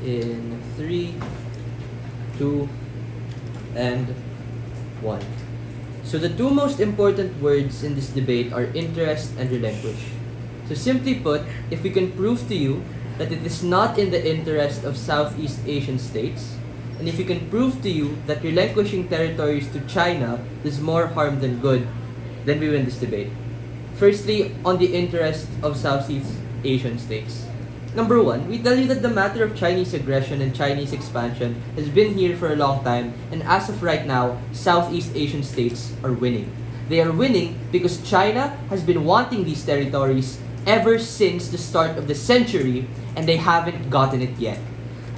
in 3, 2, and 1. So the two most important words in this debate are interest and relinquish. So simply put, if we can prove to you that it is not in the interest of Southeast Asian states, and if we can prove to you that relinquishing territories to China does more harm than good, then we win this debate. Firstly, on the interest of Southeast Asian states. Number one, we tell you that the matter of Chinese aggression and Chinese expansion has been here for a long time, and as of right now, Southeast Asian states are winning. They are winning because China has been wanting these territories ever since the start of the century, and they haven't gotten it yet.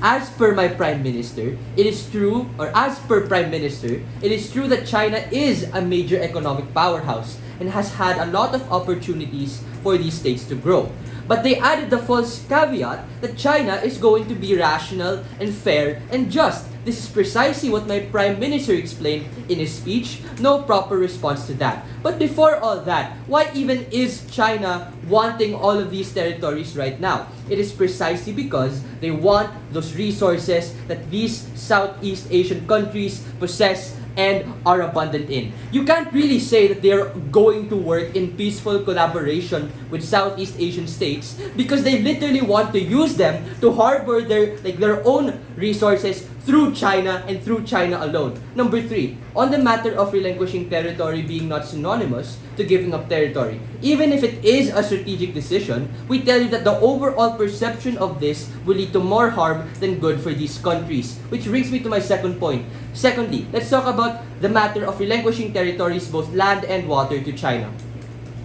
As per my Prime Minister, it is true that China is a major economic powerhouse and has had a lot of opportunities for these states to grow. But they added the false caveat that China is going to be rational and fair and just. This is precisely what my Prime Minister explained in his speech. No proper response to that. But before all that, why even is China wanting all of these territories right now? It is precisely because they want those resources that these Southeast Asian countries possess and are abundant in. You can't really say that they're going to work in peaceful collaboration with Southeast Asian states because they literally want to use them to harbor their own resources through China and through China alone. Number 3, on the matter of relinquishing territory being not synonymous to giving up territory. Even if it is a strategic decision, we tell you that the overall perception of this will lead to more harm than good for these countries. Which brings me to my second point. Secondly, let's talk about the matter of relinquishing territories, both land and water, to China.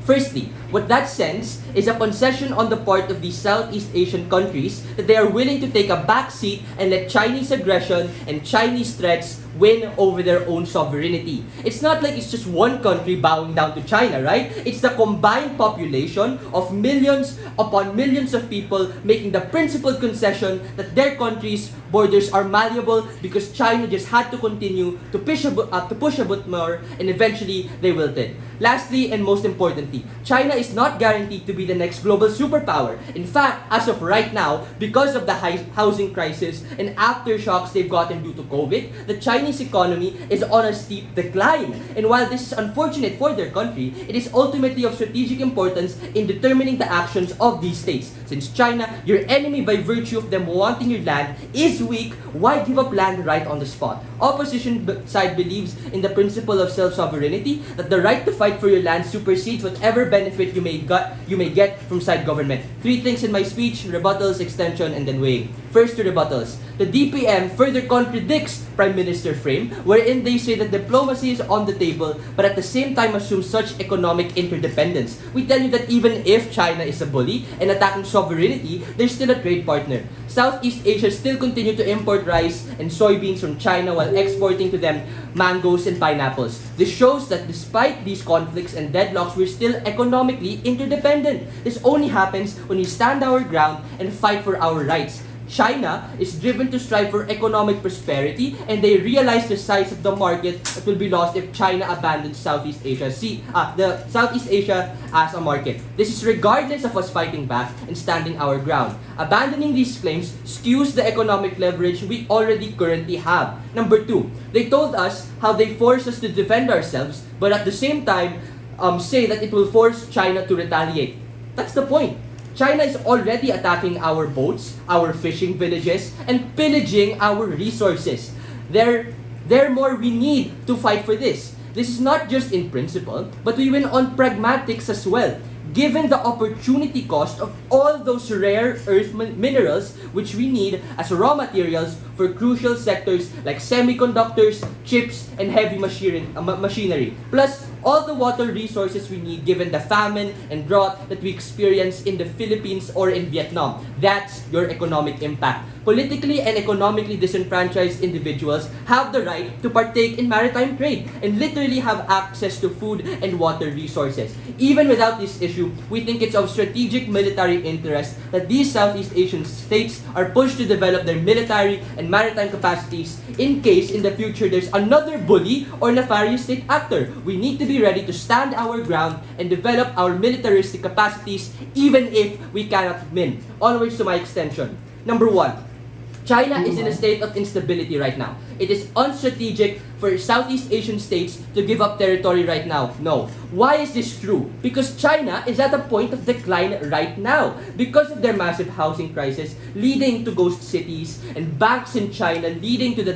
Firstly, what that sends is a concession on the part of these Southeast Asian countries that they are willing to take a backseat and let Chinese aggression and Chinese threats win over their own sovereignty. It's not like it's just one country bowing down to China, right? It's the combined population of millions upon millions of people making the principal concession that their countries' borders are malleable because China just had to continue to push a bit more, and eventually they wilted. Lastly, and most importantly, China is not guaranteed to be the next global superpower. In fact, as of right now, because of the housing crisis and aftershocks they've gotten due to COVID, the Chinese economy is on a steep decline. And while this is unfortunate for their country, it is ultimately of strategic importance in determining the actions of these states. Since China, your enemy by virtue of them wanting your land, is weak, why give up land right on the spot? Opposition side believes in the principle of self-sovereignty, that the right to fight for your land supersedes whatever benefit you may get from side government. 3 things in my speech: rebuttals, extension, and then weighing. First, to rebuttals. The DPM further contradicts Prime Minister frame, wherein they say that diplomacy is on the table, but at the same time assumes such economic interdependence. We tell you that even if China is a bully and attacking sovereignty, they're still a trade partner. Southeast Asia still continue to import rice and soybeans from China while exporting to them mangoes and pineapples. This shows that despite these conflicts and deadlocks, we're still economically interdependent. This only happens when we stand our ground and fight for our rights. China is driven to strive for economic prosperity, and they realize the size of the market that will be lost if China abandons Southeast Asia. The Southeast Asia as a market. This is regardless of us fighting back and standing our ground. Abandoning these claims skews the economic leverage we already currently have. Number 2, they told us how they force us to defend ourselves, but at the same time say that it will force China to retaliate. That's the point. China is already attacking our boats, our fishing villages, and pillaging our resources. Therefore, we need to fight for this. This is not just in principle, but we win on pragmatics as well. Given the opportunity cost of all those rare earth minerals which we need as raw materials for crucial sectors like semiconductors, chips, and heavy machinery. Plus, all the water resources we need given the famine and drought that we experience in the Philippines or in Vietnam. That's your economic impact. Politically and economically disenfranchised individuals have the right to partake in maritime trade and literally have access to food and water resources. Even without this issue, we think it's of strategic military interest that these Southeast Asian states are pushed to develop their military and maritime capacities in case in the future there's another bully or nefarious state actor. We need to be ready to stand our ground and develop our militaristic capacities even if we cannot win. Onwards to my extension. Number 1. China is in a state of instability right now. It is unstrategic for Southeast Asian states to give up territory right now. No. Why is this true? Because China is at a point of decline right now because of their massive housing crisis leading to ghost cities and banks in China leading to the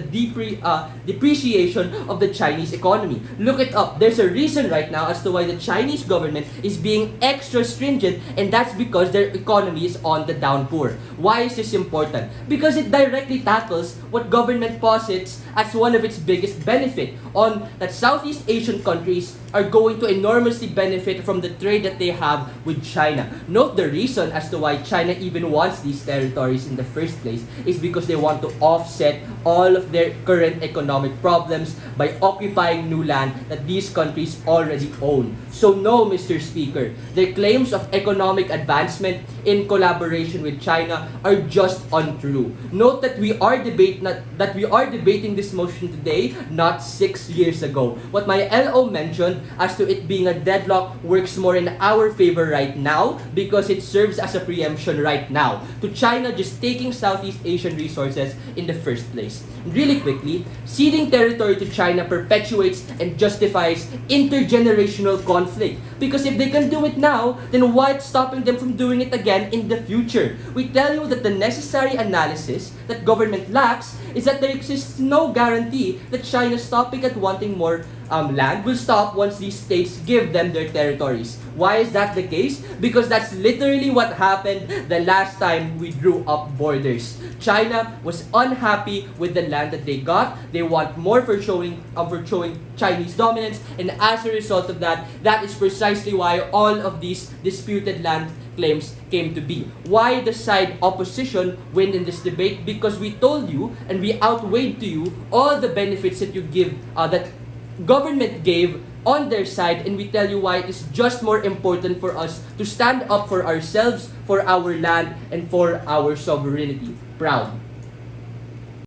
depreciation of the Chinese economy. Look it up. There's a reason right now as to why the Chinese government is being extra stringent, and that's because their economy is on the downpour. Why is this important? Because it directly tackles what government posits as one of its biggest benefit on that Southeast Asian countries are going to enormously benefit from the trade that they have with China. Note the reason as to why China even wants these territories in the first place is because they want to offset all of their current economic problems by occupying new land that these countries already own. So no, Mr. Speaker, their claims of economic advancement in collaboration with China are just untrue. Note that we are debating this motion today, not 6 years ago. What my LO mentioned as to it being a deadlock works more in our favor right now because it serves as a preemption right now to China just taking Southeast Asian resources in the first place. Really quickly, ceding territory to China perpetuates and justifies intergenerational conflict because if they can do it now, then what's stopping them from doing it again in the future? We tell you that the necessary analysis that government lacks is that there exists no guarantee that China stopping at wanting more land will stop once these states give them their territories. Why is that the case? Because that's literally what happened the last time we drew up borders. China was unhappy with the land that they got. They want more for showing Chinese dominance, and as a result of that, that is precisely why all of these disputed land claims came to be. Why the side opposition win in this debate? Because we told you and we outweighed to you all the benefits that you give that government gave on their side, and we tell you why it is just more important for us to stand up for ourselves, for our land, and for our sovereignty. Proud.